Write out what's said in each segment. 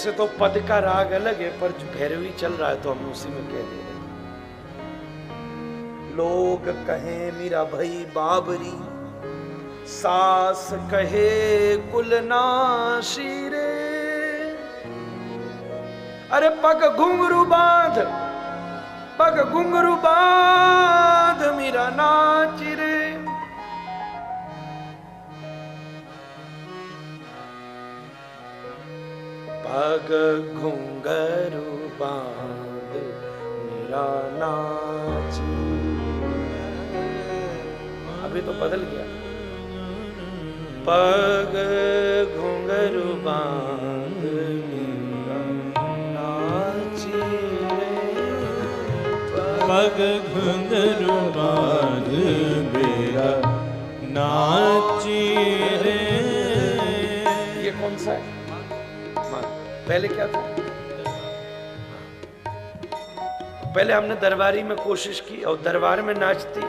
वैसे तो पद का राग अलग है, पर भैरवी चल रहा है तो हम उसी में कह दे रहे। लोग कहे मीरा भई बाबरी, सास कहे कुलनाशी रे। अरे पग घुंघरू बांध, पग घुंघरू बांध मीरा नाची रे। पग घुंघरू बांध मीरा नाची। अभी तो बदल गया। पग घुंघरू बांध मीरा नाची रे। पग घुंघरू बांध मीरा नाची रे। ये कौन सा है? पहले क्या था? पहले हमने दरबारी में कोशिश की और दरबार में नाचती।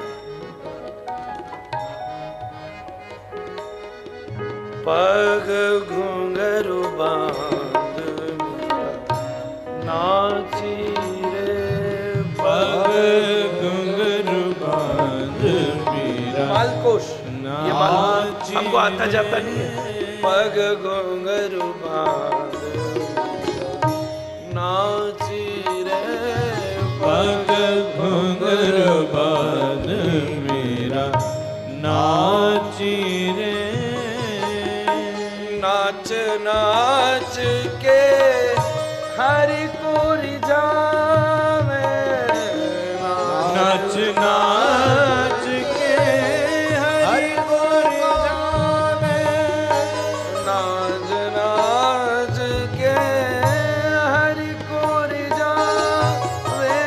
पग घुंघरू बांध नाची रे। पग घुंघरू बांध मीरा मालकोश, ये मालकोश हमको आता जाता नहीं है। पग घुंघरू बांध नाची रे। पग घुंघरू बांध मीरा नाची रे। नाच नाच के हरि को रिझावे। नाच नाच के हरि को रिझावे। नाच नाच के हरि को रिझावे।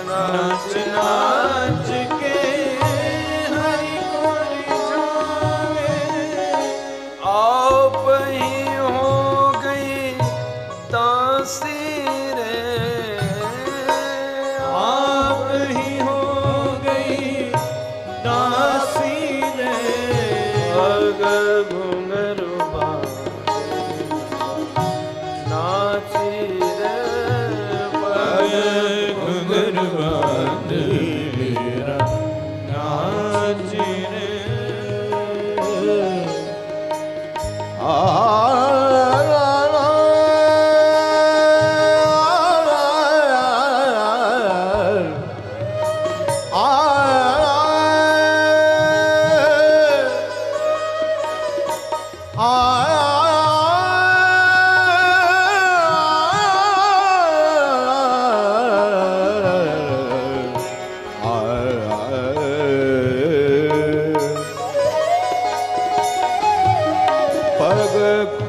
नाच नाच के हरि को रिझावे। आप ही हो गई दासी रे। आप ही हो गई दासी रे। पग घुंघरू बांध नाची रे। पग घुंघरू बांध मीरा नाची रे। पग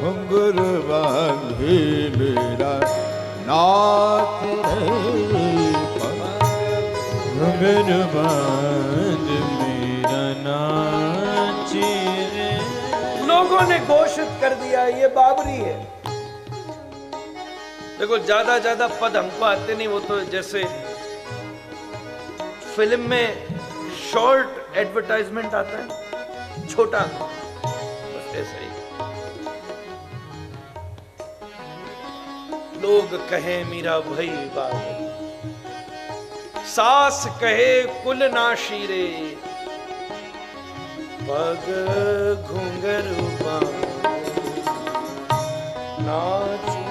घुंघरू बांधी मीरा नाच रे। घुंघरू बांध मीरा नाच रे। लोगों ने घोषित कर दिया ये बाबरी है। देखो ज्यादा ज्यादा पद हमको आते नहीं, वो तो जैसे फिल्म में शॉर्ट एडवर्टाइजमेंट आता है छोटा, बस ऐसा ही। लोग कहे मीरा भई बाबरी, सास कहे कुलनाशी रे। पग घुंघरू बांध नाची।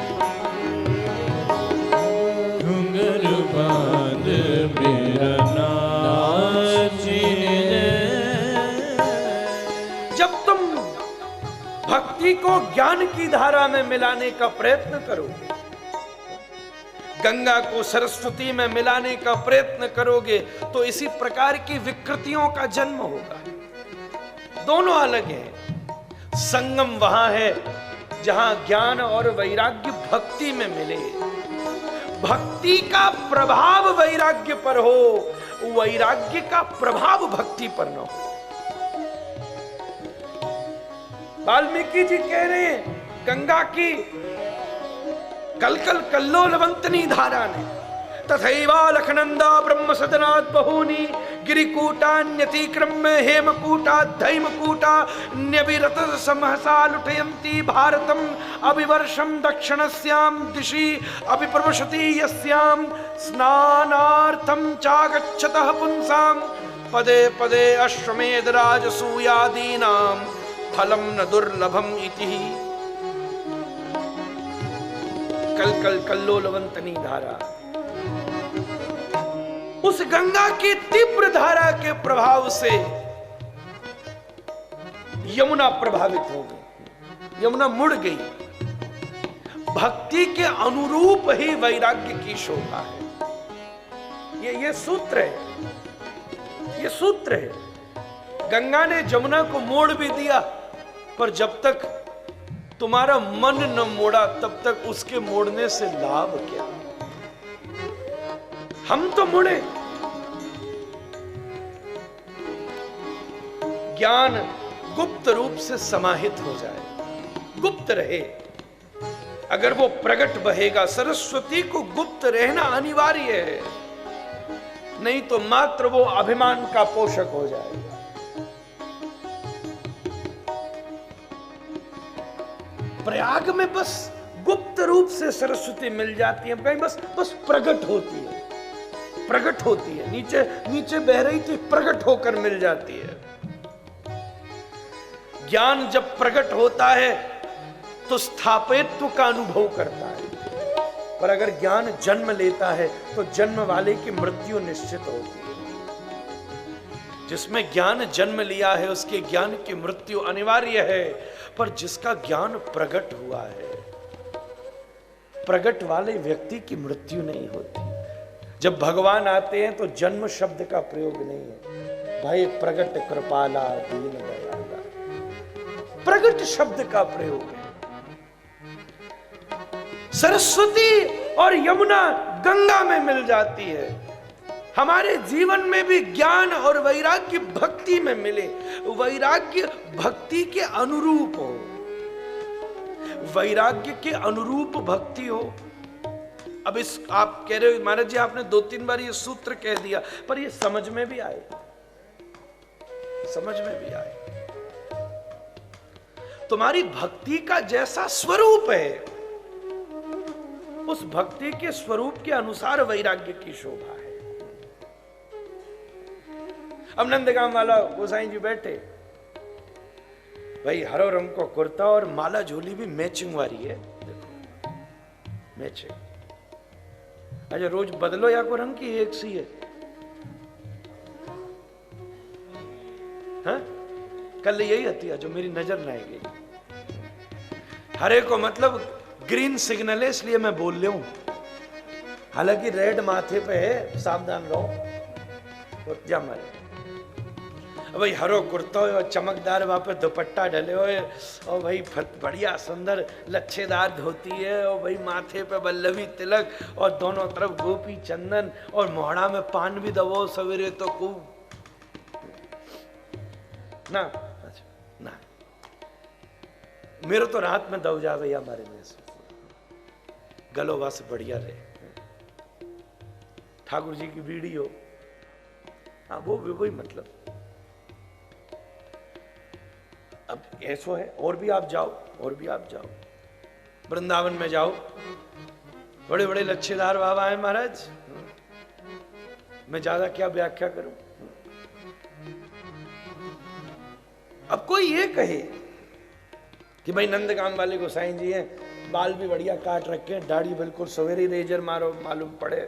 घुंघरू बांध मीरा नाची रे। जब तुम भक्ति को ज्ञान की धारा में मिलाने का प्रयत्न करोगे, गंगा को सरस्वती में मिलाने का प्रयत्न करोगे, तो इसी प्रकार की विकृतियों का जन्म होगा। दोनों अलग हैं। संगम वहां है जहां ज्ञान और वैराग्य भक्ति में मिले। भक्ति का प्रभाव वैराग्य पर हो, वैराग्य का प्रभाव भक्ति पर न हो। वाल्मीकि जी कह रहे हैं गंगा की कल कल कल्लोलवंतनी धारा ने तथैवालखनंदा ब्रह्म सदनात् बहूनि गिरिकूटान्यतिक्रम्य हेमकूटाद्धैमकूटा न्यविरत समहसा लुठयन्ति भारतम् अभिवर्षं दक्षिणस्यां दिशि अभिप्रवशति यस्यां स्नानार्थं चागच्छतः पुंसां पदे पदे अश्वमेध राजसूयादीनां फलं न दुर्लभम इति। कल कल कल्लोलवंतनी धारा, उस गंगा की तीव्र धारा के प्रभाव से यमुना प्रभावित हो गई, यमुना मुड़ गई। भक्ति के अनुरूप ही वैराग्य की शोभा है। ये सूत्र है, ये सूत्र है। गंगा ने जमुना को मोड़ भी दिया, पर जब तक तुम्हारा मन न मोड़ा तब तक उसके मोड़ने से लाभ क्या। हम तो मुड़े। ज्ञान गुप्त रूप से समाहित हो जाए, गुप्त रहे। अगर वो प्रकट बहेगा, सरस्वती को गुप्त रहना अनिवार्य है, नहीं तो मात्र वो अभिमान का पोषक हो जाएगा। प्रयाग में बस गुप्त रूप से सरस्वती मिल जाती है, कहीं बस प्रकट होती है, प्रकट होती है। नीचे नीचे बह रही थी, प्रकट होकर मिल जाती है। ज्ञान जब प्रकट होता है तो स्थापित्व का अनुभव करता है, पर अगर ज्ञान जन्म लेता है तो जन्म वाले की मृत्यु निश्चित होती है। जिसमें ज्ञान जन्म लिया है उसके ज्ञान की मृत्यु अनिवार्य है, पर जिसका ज्ञान प्रकट हुआ है, प्रकट वाले व्यक्ति की मृत्यु नहीं होती। जब भगवान आते हैं तो जन्म शब्द का प्रयोग नहीं है, भाई प्रकट कृपाला दीन दयाला, प्रकट शब्द का प्रयोग है। सरस्वती और यमुना गंगा में मिल जाती है। हमारे जीवन में भी ज्ञान और वैराग्य भक्ति में मिले, वैराग्य भक्ति के अनुरूप हो, वैराग्य के अनुरूप भक्ति हो। अब इस आप कह रहे हो महाराज जी आपने 2-3 बार ये सूत्र कह दिया, पर ये समझ में भी आए, समझ में भी आए। तुम्हारी भक्ति का जैसा स्वरूप है, उस भक्ति के स्वरूप के अनुसार वैराग्य की शोभा है। अब नंदगांव वाला गोसाई जी बैठे, भाई हरो रंग को कुर्ता और माला झोली भी मैचिंग वाली है, देखो मैचिंग। अच्छा रोज बदलो या को रंग की एक सी है? हाँ? कल यही हतिया जो मेरी नजर न आएगी। हरे को मतलब ग्रीन सिग्नल है, इसलिए मैं बोल रहा हूं, हालांकि रेड माथे पे है, सावधान रहो। और क्या मारे भाई हरो कुर्ता और चमकदार वहां पे दुपट्टा डले हुए, और भाई बढ़िया सुंदर लच्छेदार धोती है, और भाई माथे पे वल्लभी तिलक, और दोनों तरफ गोपी चंदन, और मोहड़ा में पान भी दबो सवेरे तो खूब ना। अच्छा ना, मेरे तो रात में दब जा भैया हमारे में गलो वास बढ़िया रहे। ठाकुर जी की बीड़ी हो, हाँ वो भी कोई मतलब। अब ऐसा है, और भी आप जाओ, और भी आप जाओ, वृंदावन में जाओ, बड़े बड़े लच्छेदार बाबा हैं महाराज, मैं ज्यादा क्या व्याख्या करूं। अब कोई ये कहे कि भाई नंदगांव वाले गोसाई जी हैं, बाल भी बढ़िया काट रखे, दाढ़ी बिल्कुल सवेरे रेजर मारो मालूम पड़े,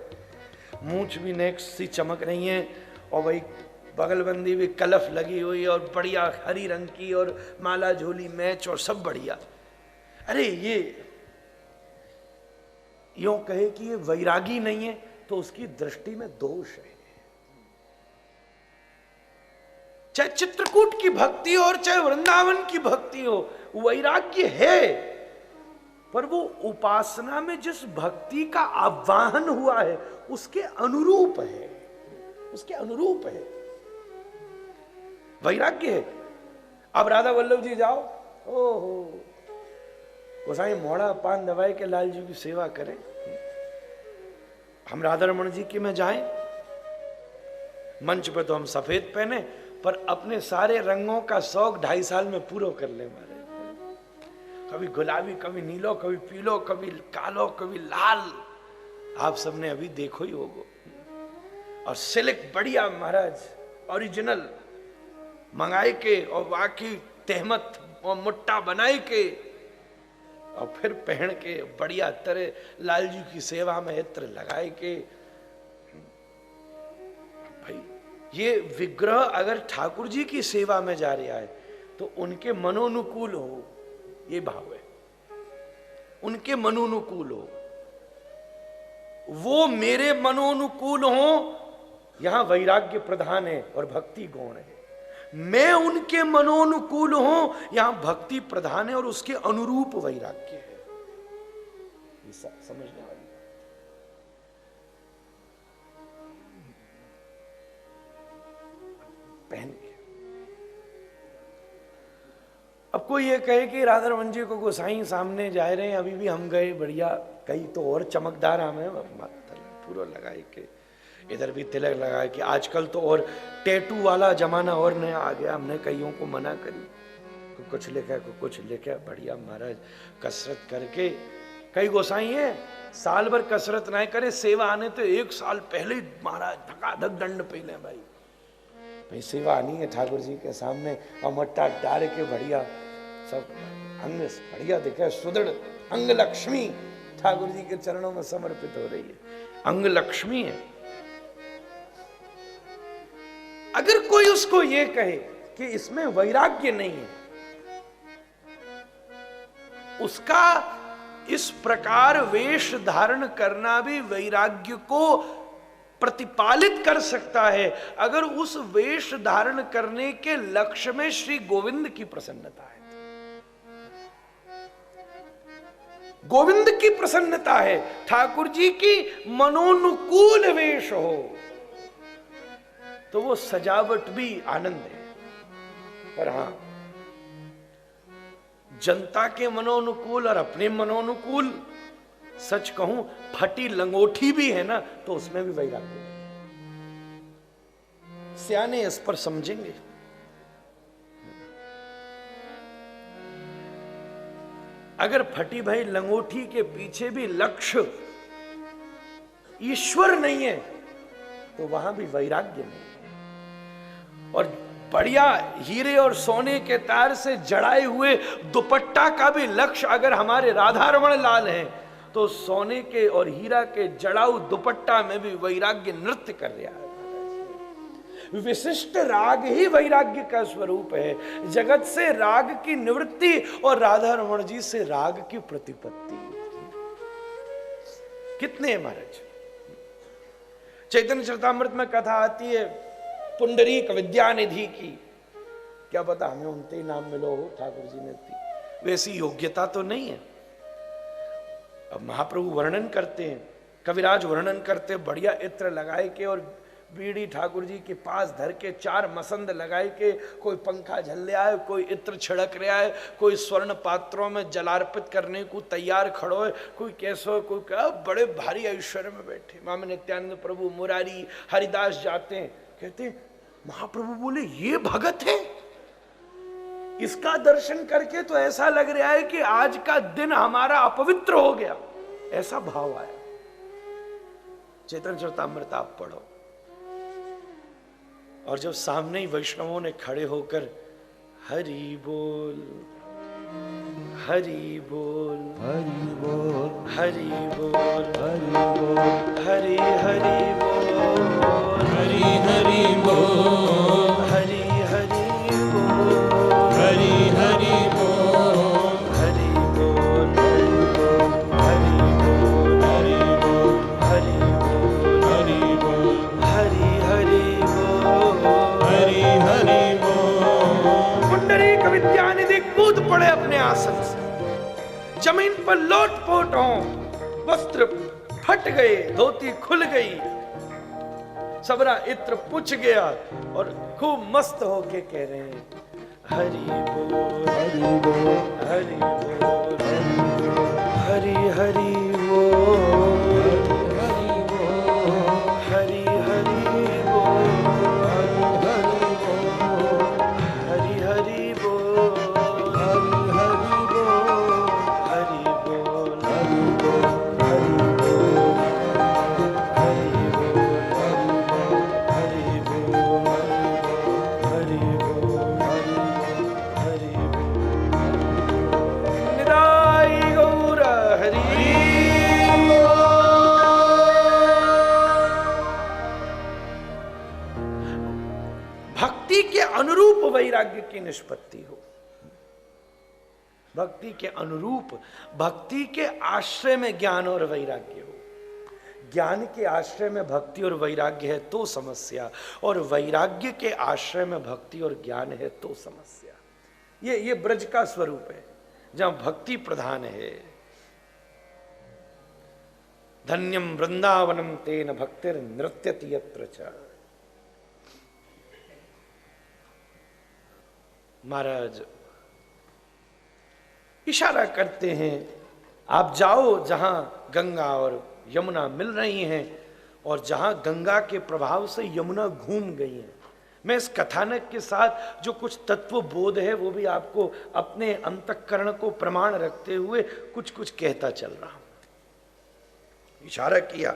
मूंछ भी नेक्स्ट सी चमक रही है, और भाई बगलबंदी भी कलफ लगी हुई और बढ़िया हरी रंग की, और माला झोली मैच और सब बढ़िया। अरे ये यूं कहे कि ये वैरागी नहीं है तो उसकी दृष्टि में दोष है। चाहे चित्रकूट की भक्ति हो और चाहे वृंदावन की भक्ति हो, वैराग्य है, पर वो उपासना में जिस भक्ति का आवाहन हुआ है उसके अनुरूप है, उसके अनुरूप है, वैराग्य है। अब राधा वल्लभ जी जाओ, ओहो गोसाई मोड़ा पान दबाए के लाल जी की सेवा करें, हम राधा रमण जी की में जाएं, मंच पे तो हम सफेद पहने, पर अपने सारे रंगों का शौक 2.5 साल में पूरा कर ले मारे। कभी गुलाबी, कभी नीलो, कभी पीलो, कभी कालो, कभी लाल, आप सबने अभी देखो ही होगो। और सिल्क बढ़िया महाराज ओरिजिनल मंगाए के, और बाकी तहमत और मुट्टा बनाए के, और फिर पहन के बढ़िया तरह लाल जी की सेवा में इत्र लगाए के। भाई ये विग्रह अगर ठाकुर जी की सेवा में जा रहा है तो उनके मनोनुकूल हो, ये भाव है, उनके मनोनुकूल हो, वो मेरे मनोनुकूल हो। यहां वैराग्य प्रधान है और भक्ति गौण है। मैं उनके मनोनुकूल हूं, यहां भक्ति प्रधान है और उसके अनुरूप वैराग्य है। ये समझने वाली पहन के। अब कोई ये कहे कि राधा रमन जी को गोसाई सामने जा रहे हैं, अभी भी हम गए बढ़िया, कई तो और चमकदार हमें पूरा लगाए के, इधर भी तिलक लगाए कि आजकल तो और टैटू वाला जमाना और नया आ गया। हमने कईयों को मना करी, कुछ लिखा कुछ लिखा, बढ़िया महाराज कसरत करके। कई गोसाई हैं साल भर कसरत ना करे, सेवा आने तो 1 साल पहले महाराज धकाधक दंड पहले। भाई सेवा आनी है ठाकुर जी के सामने, अमट्टा डाल के बढ़िया सब अंग बढ़िया दिखे, सुदृढ़ अंग लक्ष्मी ठाकुर जी के चरणों में समर्पित हो रही है, अंग लक्ष्मी है। अगर कोई उसको ये कहे कि इसमें वैराग्य नहीं है, उसका इस प्रकार वेश धारण करना भी वैराग्य को प्रतिपालित कर सकता है, अगर उस वेश धारण करने के लक्ष्य में श्री गोविंद की प्रसन्नता है। गोविंद की प्रसन्नता है, ठाकुर जी की मनोनुकूल वेश हो, तो वो सजावट भी आनंद है। पर हां, जनता के मनोनुकूल और अपने मनोनुकूल, सच कहूं फटी लंगोठी भी है ना, तो उसमें भी वैराग्य है। सियाने इस पर समझेंगे। अगर फटी भाई लंगोठी के पीछे भी लक्ष्य ईश्वर नहीं है, तो वहां भी वैराग्य नहीं है। और बढ़िया हीरे और सोने के तार से जड़ाए हुए दुपट्टा का भी लक्ष्य अगर हमारे राधा रमण लाल हैं, तो सोने के और हीरा के जड़ाऊ दुपट्टा में भी वैराग्य नृत्य कर रहा है। विशिष्ट राग ही वैराग्य का स्वरूप है। जगत से राग की निवृत्ति और राधा रमण जी से राग की प्रतिपत्ति। कितने महाराज चैतन्य चरितामृत में कथा आती है पुंडरीक विद्यानिधि की, क्या पता हमें उनते ही नाम मिलो हो, ठाकुर जी ने दी, वैसी योग्यता तो नहीं है। अब महाप्रभु वर्णन करते हैं, कविराज वर्णन करते, बढ़िया इत्र लगाए के और बीड़ी ठाकुर जी के पास धर के 4 मसंद लगाए के, कोई पंखा झल रहा है, कोई इत्र छिड़क रहा है, कोई स्वर्ण पात्रों में जलार्पित करने को तैयार खड़ो है, कोई कैसो, कोई क्या, बड़े भारी ऐश्वर्य में बैठे। मामा नित्यानंद प्रभु, मुरारी, हरिदास जाते हैं, कहते महाप्रभु बोले ये भगत है, इसका दर्शन करके तो ऐसा लग रहा है कि आज का दिन हमारा अपवित्र हो गया, ऐसा भाव आया। चैतन्य चरितामृत आप पढ़ो, और जब सामने ही वैष्णवों ने खड़े होकर हरि बोल हरि बोल हरि बोल हरि बोल हरि हरि बोल हरि हरि बोल हरि हरि बोल हरि हरि बोल हरि बोल हरि बोल हरि बोल हरि बोल हरि बोल हरि हरि बोल हरि हरि बोल। पुंडरीक विद्यानिधि कूद पड़े अपने आसन से, जमीन पर लोटपोट हो, वस्त्र फट गए, धोती खुल गई, सबरा इत्र पुछ गया और खूब मस्त होके कह रहे हैं हरि बोल हरि बोल हरि बोल हरि हरि बोल हरि बोल वैराग्य की निष्पत्ति हो। भक्ति के अनुरूप, भक्ति के आश्रय में ज्ञान और वैराग्य हो। ज्ञान के आश्रय में भक्ति और वैराग्य है तो समस्या, और वैराग्य के आश्रय में भक्ति और ज्ञान है तो समस्या। ये ब्रज का स्वरूप है जहां भक्ति प्रधान है। धन्यम वृंदावनम तेन भक्तिर नृत्यति यत्र च। महाराज इशारा करते हैं, आप जाओ जहां गंगा और यमुना मिल रही हैं और जहां गंगा के प्रभाव से यमुना घूम गई है। मैं इस कथानक के साथ जो कुछ तत्व बोध है वो भी आपको अपने अंतःकरण को प्रमाण रखते हुए कुछ कुछ कहता चल रहा हूं। इशारा किया,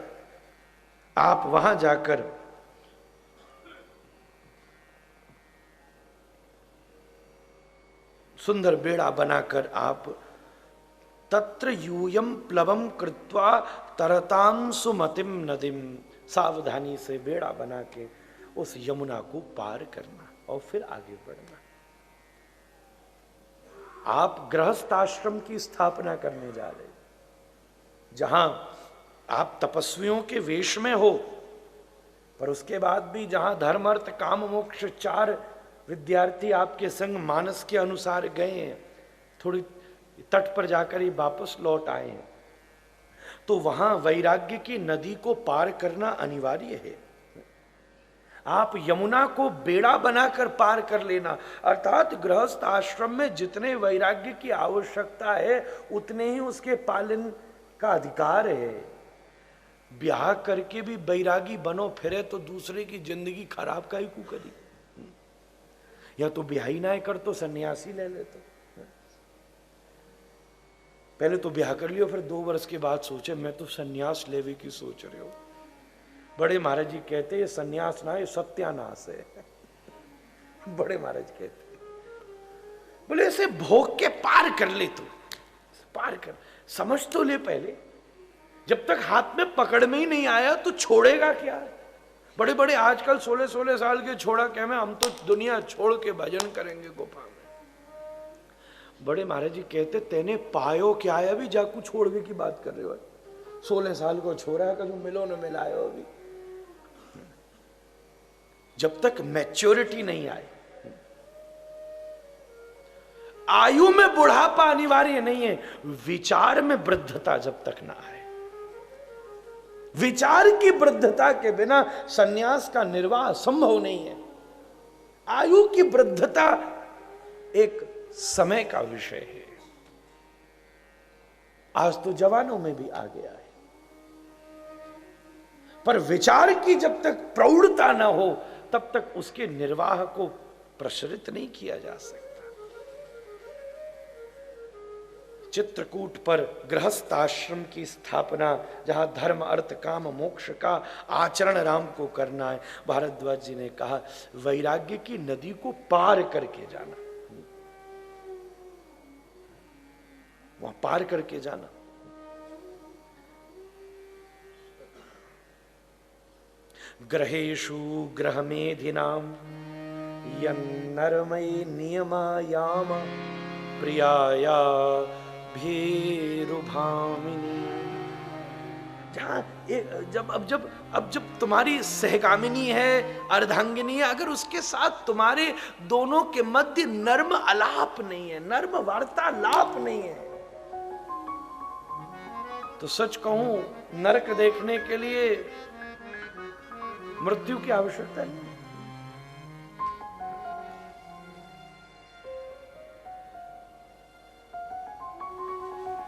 आप वहां जाकर सुंदर बेड़ा बनाकर आप तत्र यूयम प्लवम कृत्वा तरताम सुमतिम नदीम, सावधानी से बेड़ा बना के उस यमुना को पार करना और फिर आगे बढ़ना। आप गृहस्थ आश्रम की स्थापना करने जा रहे, जहां आप तपस्वियों के वेश में हो, पर उसके बाद भी जहां धर्म अर्थ काम मोक्ष 4 विद्यार्थी आपके संग मानस के अनुसार गए हैं, थोड़ी तट पर जाकर ही वापस लौट आए हैं, तो वहां वैराग्य की नदी को पार करना अनिवार्य है। आप यमुना को बेड़ा बनाकर पार कर लेना, अर्थात गृहस्थ आश्रम में जितने वैराग्य की आवश्यकता है उतने ही उसके पालन का अधिकार है। ब्याह करके भी बैरागी बनो फिरे तो दूसरे की जिंदगी खराब का ही कू करी। या तो ब्याह ही ना कर तो सन्यासी ले ले। तो पहले तो ब्याह कर लियो, फिर 2 वर्ष के बाद सोचे मैं तो सन्यास लेवे की सोच रहे हो। बड़े महाराज जी कहते ये सन्यास ना, ये सत्यानाश है। बड़े महाराज कहते बोले ऐसे भोग के पार कर ले, तू पार कर, समझ तो ले पहले। जब तक हाथ में पकड़ में ही नहीं आया तो छोड़ेगा क्या। बड़े बड़े आजकल 16-16 साल के छोड़ा क्या, मैं हम तो दुनिया छोड़ के भजन करेंगे गोपा में। बड़े महाराज जी कहते तेने पायो क्या है, अभी जाकू छोड़ने की बात कर रहे हो। 16 साल को छोड़ा है, कभी मिलो न मिलायो। अभी जब तक मैच्योरिटी नहीं आए, आयु में बुढ़ापा अनिवार्य नहीं है, विचार में वृद्धता जब तक ना आए। विचार की वृद्धता के बिना सन्यास का निर्वाह संभव नहीं है। आयु की वृद्धता एक समय का विषय है। आज तो जवानों में भी आ गया है, पर विचार की जब तक प्रौढ़ता ना हो तब तक उसके निर्वाह को प्रसरित नहीं किया जा सकता। चित्रकूट पर गृहस्थ आश्रम की स्थापना, जहां धर्म अर्थ काम मोक्ष का आचरण राम को करना है, भारद्वाज जी ने कहा वैराग्य की नदी को पार करके जाना, वहां पार करके जाना। ग्रहेषु ग्रहमेधिनाम यन्नरमयी नियमायाम प्रियाया भीरुभामिनी। जहां जब तुम्हारी सहगामिनी है, अर्धांगिनी है, अगर उसके साथ तुम्हारे दोनों के मध्य नर्म आलाप नहीं है, नर्म वार्तालाप नहीं है, तो सच कहूं नरक देखने के लिए मृत्यु की आवश्यकता नहीं।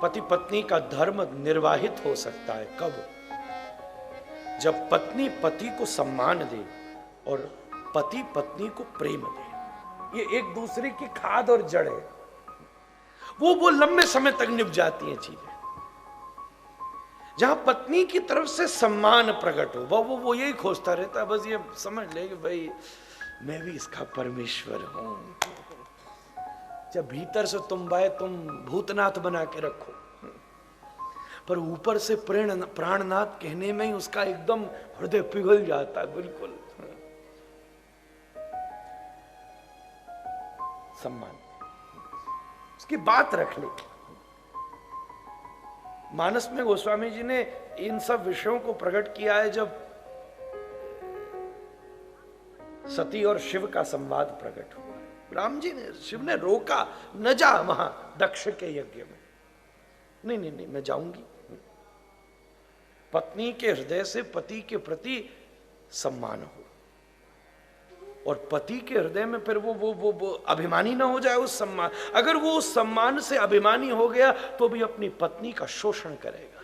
पति पत्नी का धर्म निर्वाहित हो सकता है कब? जब पत्नी पति को सम्मान दे और पति पत्नी को प्रेम दे। ये एक दूसरे की खाद और जड़ है, वो लंबे समय तक निभ जाती हैं चीजें। जहां पत्नी की तरफ से सम्मान प्रकट हो, वो यही खोजता रहता है, बस ये समझ ले कि भाई मैं भी इसका परमेश्वर हूं। जब भीतर से तुम भूतनाथ बना के रखो, पर ऊपर से प्राणनाथ कहने में ही उसका एकदम हृदय पिघल जाता है बिल्कुल। सम्मान, उसकी बात रख ले। मानस में गोस्वामी जी ने इन सब विषयों को प्रकट किया है जब सती और शिव का संवाद प्रकट हुआ। राम जी ने, शिव ने रोका, न जा वहां दक्ष के यज्ञ में। नहीं नहीं नहीं, मैं जाऊंगी। पत्नी के हृदय से पति के प्रति सम्मान हो, और पति के हृदय में फिर वो अभिमानी ना हो जाए उस सम्मान। अगर वो उस सम्मान से अभिमानी हो गया तो भी अपनी पत्नी का शोषण करेगा।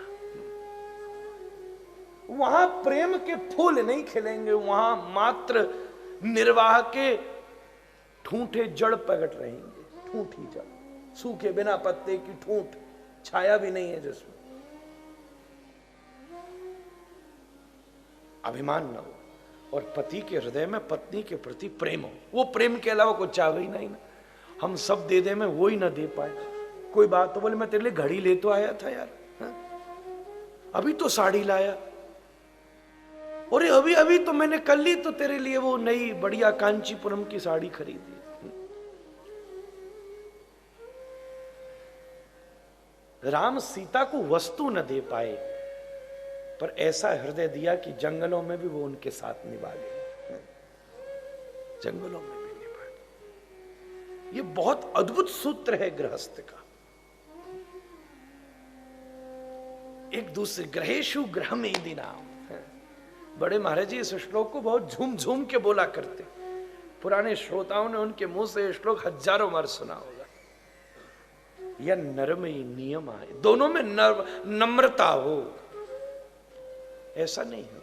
वहां प्रेम के फूल नहीं खिलेंगे, वहां मात्र निर्वाह के ठूंठे जड़ प्रकट रहेंगे। ठूंठी जड़, सूखे बिना पत्ते की ठूंठ, छाया भी नहीं है जिसमें। अभिमान न हो, और पति के हृदय में पत्नी के प्रति प्रेम हो। वो प्रेम के अलावा कुछ चाहे ही नहीं ना। हम सब दे दे में वो ही ना दे पाए। कोई बात तो बोले मैं तेरे लिए घड़ी ले तो आया था यार, हा? अभी तो साड़ी लाया, और अभी अभी तो मैंने कल ही तो तेरे लिए वो नई बढ़िया कांचीपुरम की साड़ी खरीदी। राम सीता को वस्तु न दे पाए, पर ऐसा हृदय दिया कि जंगलों में भी वो उनके साथ निभा गए। जंगलों में भी निभा गए। ये बहुत अद्भुत सूत्र है गृहस्थ का। एक दूसरे ग्रहेशु ग्रह में दिनाम। बड़े महाराज जी इस श्लोक को बहुत झूम झूम के बोला करते। पुराने श्रोताओं ने उनके मुंह से श्लोक हजारों बार सुना होगा। यह नरमई नियम आए, दोनों में नम्रता हो, ऐसा नहीं है।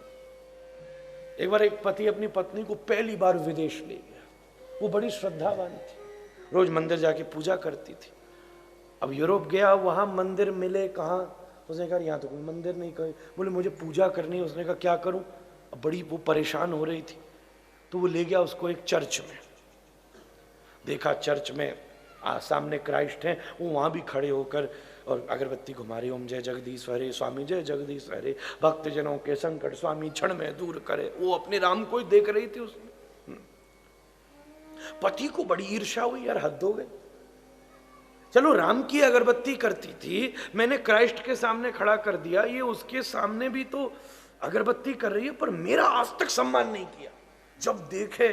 एक बार एक पति अपनी पत्नी को पहली बार विदेश ले गया। वो बड़ी श्रद्धावान थी, रोज मंदिर जाके पूजा करती थी। अब यूरोप गया, वहां मंदिर मिले कहाँ? उसने कहा यहाँ तो कोई मंदिर नहीं। कहीं बोले मुझे पूजा करनी है। उसने कहा क्या करूं? अब बड़ी वो परेशान हो रही थी, तो वो ले गया उसको एक चर्च में। देखा चर्च में सामने क्राइस्ट हैं, वो वहां भी खड़े होकर और अगरबत्ती घुमा रहे, ओम जय जगदीश हरे, स्वामी जय जगदीश हरे, भक्त जनों के संकट स्वामी क्षण में दूर करे। वो अपने राम को ही देख रही थी उसमें। पति को बड़ी ईर्ष्या हुई, यार हद हो गई। चलो राम की अगरबत्ती करती थी, मैंने क्राइस्ट के सामने खड़ा कर दिया, ये उसके सामने भी तो अगरबत्ती कर रही है, पर मेरा आज तक सम्मान नहीं किया। जब देखे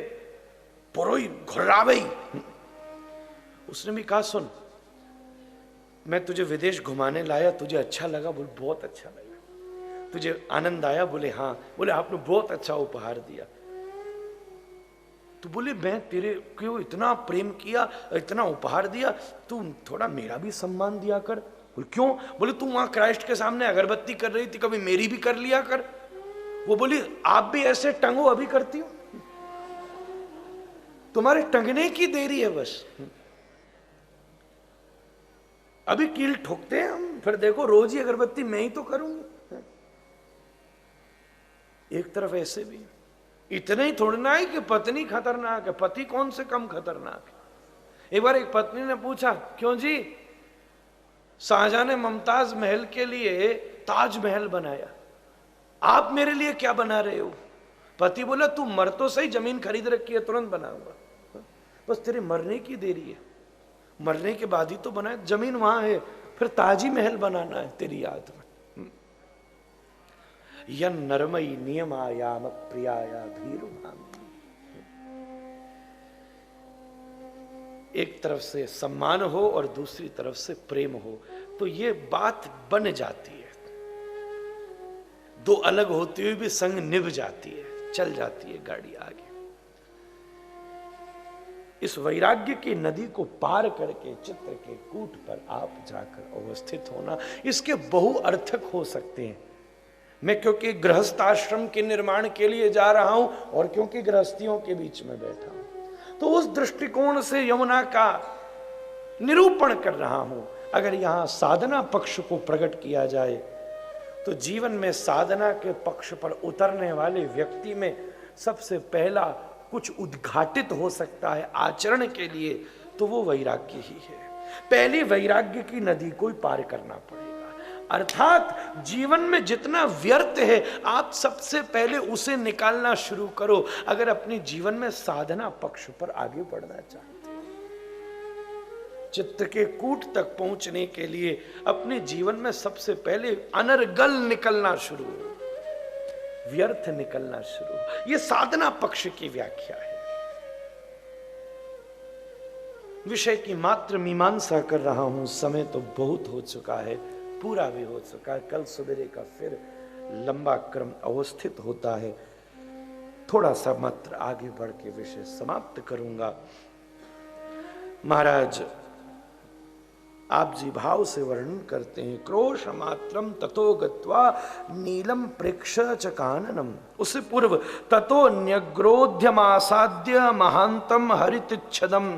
पुरोई घुर्रावई। उसने भी कहा सुन, मैं तुझे विदेश घुमाने लाया, तुझे अच्छा लगा? बोले बहुत अच्छा लगा। तुझे आनंद आया? बोले हाँ। बोले आपने बहुत अच्छा उपहार दिया। तो बोले मैं तेरे क्यों इतना प्रेम किया, इतना उपहार दिया, तू थोड़ा मेरा भी सम्मान दिया कर। बोले क्यों? बोले तू वहां क्राइस्ट के सामने अगरबत्ती कर रही थी, कभी मेरी भी कर लिया कर। वो बोली आप भी ऐसे टंगो, अभी करती हो, तुम्हारे टंगने की देरी है बस। अभी कील ठोकते हैं हम, फिर देखो रोज ही अगरबत्ती मैं ही तो करूंगी। एक तरफ ऐसे भी इतना ही थोड़ना है कि पत्नी खतरनाक है, पति कौन से कम खतरनाक है। एक बार एक पत्नी ने पूछा क्यों जी, शाहजहां ने मुमताज महल के लिए ताजमहल बनाया, आप मेरे लिए क्या बना रहे हो? पति बोला तू मर तो सही, जमीन खरीद रखी है, तुरंत बनाऊंगा, बस तेरे मरने की देरी है। मरने के बाद ही तो बनाए, जमीन वहां है, फिर ताजी महल बनाना है तेरी याद में। यन नरमई नियमायाम प्रियाया भीरुभाम। एक तरफ से सम्मान हो और दूसरी तरफ से प्रेम हो, तो ये बात बन जाती है। दो अलग होते हुए भी संग निभ जाती है, चल जाती है गाड़ी आगे। इस वैराग्य की नदी को पार करके चित्र के कूट पर आप जाकर अवस्थित होना, इसके बहुअर्थक हो सकते हैं। मैं क्योंकि गृहस्थ आश्रम के निर्माण के लिए जा रहा हूं और क्योंकि गृहस्थियों के बीच में बैठा हूं, तो उस दृष्टिकोण से यमुना का निरूपण कर रहा हूं। अगर यहां साधना पक्ष को प्रकट किया जाए तो जीवन में साधना के पक्ष पर उतरने वाले व्यक्ति में सबसे पहला कुछ उद्घाटित हो सकता है आचरण के लिए, तो वो वैराग्य ही है। पहली वैराग्य की नदी को पार करना पड़ेगा। अर्थात जीवन में जितना व्यर्थ है आप सबसे पहले उसे निकालना शुरू करो, अगर अपने जीवन में साधना पक्ष पर आगे बढ़ना चाहते हैं। चित्रकूट तक पहुंचने के लिए अपने जीवन में सबसे पहले अनर्गल निकलना शुरू हो, व्यर्थ निकलना शुरू हो। यह साधना पक्ष की व्याख्या है। विषय की मात्र मीमांसा कर रहा हूं, समय तो बहुत हो चुका है, पूरा भी हो चुका है। कल सवेरे का फिर लंबा क्रम अवस्थित होता है। थोड़ा सा मात्र आगे बढ़ के विषय समाप्त करूंगा। महाराज आप जी भाव से वर्णन करते हैं, क्रोश मात्रम ततो गत्वा नीलम प्रेक्ष च काननम। उससे पूर्व ततो न्यग्रोध्यमासाद्य महांतम हरितिच्छदम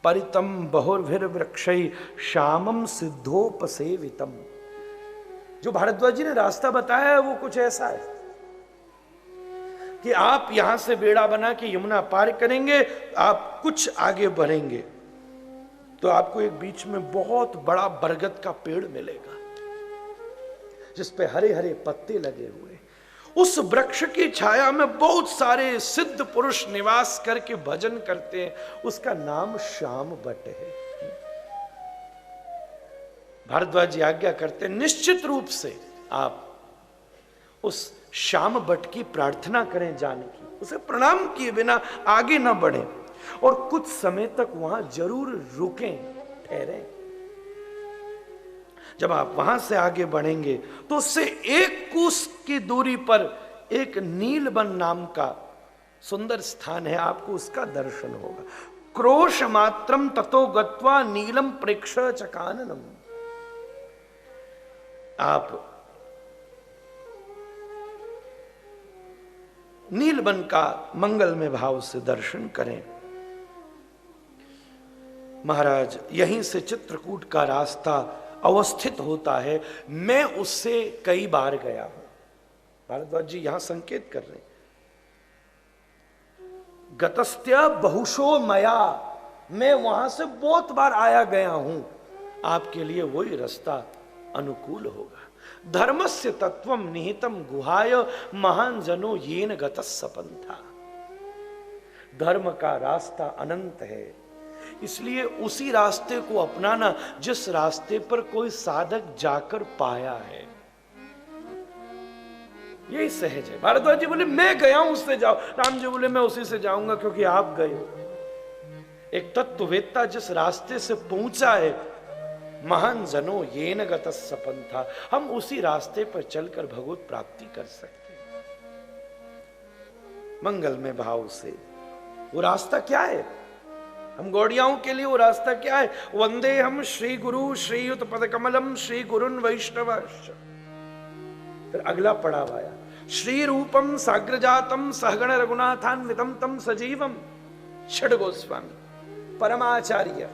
परितम बहुर्भिर्वृक्षै श्यामम सिद्धोपसेवितम। जो भारद्वाज जी ने रास्ता बताया है वो कुछ ऐसा है कि आप यहां से बेड़ा बना के यमुना पार करेंगे, आप कुछ आगे बढ़ेंगे तो आपको एक बीच में बहुत बड़ा बरगद का पेड़ मिलेगा जिस पे हरे हरे पत्ते लगे हुए। उस वृक्ष की छाया में बहुत सारे सिद्ध पुरुष निवास करके भजन करते हैं। उसका नाम श्याम बट है। भारद्वाज जी आज्ञा करते हैं, निश्चित रूप से आप उस श्याम बट की प्रार्थना करें जानकी, उसे प्रणाम किए बिना आगे न बढ़े और कुछ समय तक वहां जरूर रुकें, ठहरें। जब आप वहां से आगे बढ़ेंगे तो उससे एक कोस की दूरी पर एक नीलबन नाम का सुंदर स्थान है, आपको उसका दर्शन होगा। क्रोश मात्रम ततो गत्वा नीलम प्रेक्ष च काननम। आप नीलबन का मंगलमय भाव से दर्शन करें। महाराज यहीं से चित्रकूट का रास्ता अवस्थित होता है। मैं उससे कई बार गया हूं। भारद्वाज जी यहां संकेत कर रहे हैं, गतस्त्य बहुशो मया, मैं वहां से बहुत बार आया गया हूं। आपके लिए वही रास्ता अनुकूल होगा। धर्मस्य तत्वम निहितम गुहाय महान जनो येन गतस्स पंथा। धर्म का रास्ता अनंत है, इसलिए उसी रास्ते को अपनाना जिस रास्ते पर कोई साधक जाकर पाया है। यही सहज है। भारद्वाज जी बोले मैं गया हूं उससे जाओ, राम जी बोले मैं उसी से जाऊंगा क्योंकि आप गए हो। एक तत्ववेत्ता जिस रास्ते से पहुंचा है, महान जनो येन गतस्स पंथा, हम उसी रास्ते पर चलकर भगवत प्राप्ति कर सकते हैं मंगलमय भाव से। वो रास्ता क्या है? हम गौड़ियाओं के लिए वो रास्ता क्या है? वंदे हम श्री गुरु श्रीयुत पद कमलम श्री गुरुन वैष्णवश्च। फिर अगला पड़ाव आया, श्री रूपम साग्रजातम सहगण रघुनाथान्वितम तम सजीवम षड गोस्वामी परमाचार्य।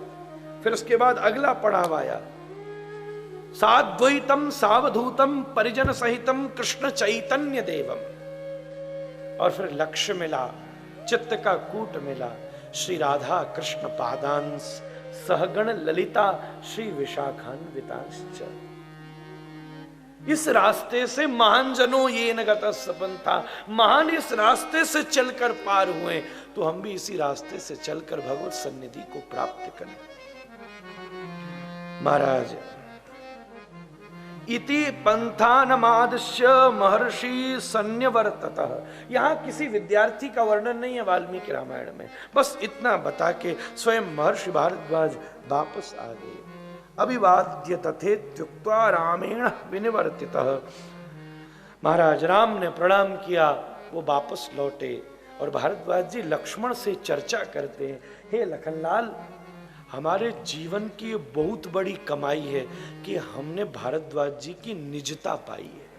फिर उसके बाद अगला पड़ाव आया, साद्वैतम सावधूतम परिजन सहितम कृष्ण चैतन्य देवम। और फिर लक्ष्य मिला, चित्त का कूट मिला, श्री राधा कृष्ण पादांश सहगण ललिता श्री विशाखान्वितांश्च। इस रास्ते से महान जनों ये नगतस्स पंथा, महान इस रास्ते से चलकर पार हुए, तो हम भी इसी रास्ते से चलकर भगवत सन्निधि को प्राप्त करें। महाराज इति पंथानमादश्य महर्षि सन्यवर्ततः। यहां किसी विद्यार्थी का वर्णन नहीं है वाल्मीकि रामायण में, बस इतना बता के स्वयं महर्षि भारद्वाज वापस आ गए। अभिवाद्य तथेत्युक्त्वा रामेण विनिवर्तितः। महाराज राम ने प्रणाम किया, वो वापस लौटे और भारद्वाज जी लक्ष्मण से चर्चा करते हैं, हे लखनलाल, हमारे जीवन की बहुत बड़ी कमाई है कि हमने भारद्वाज जी की निजता पाई है।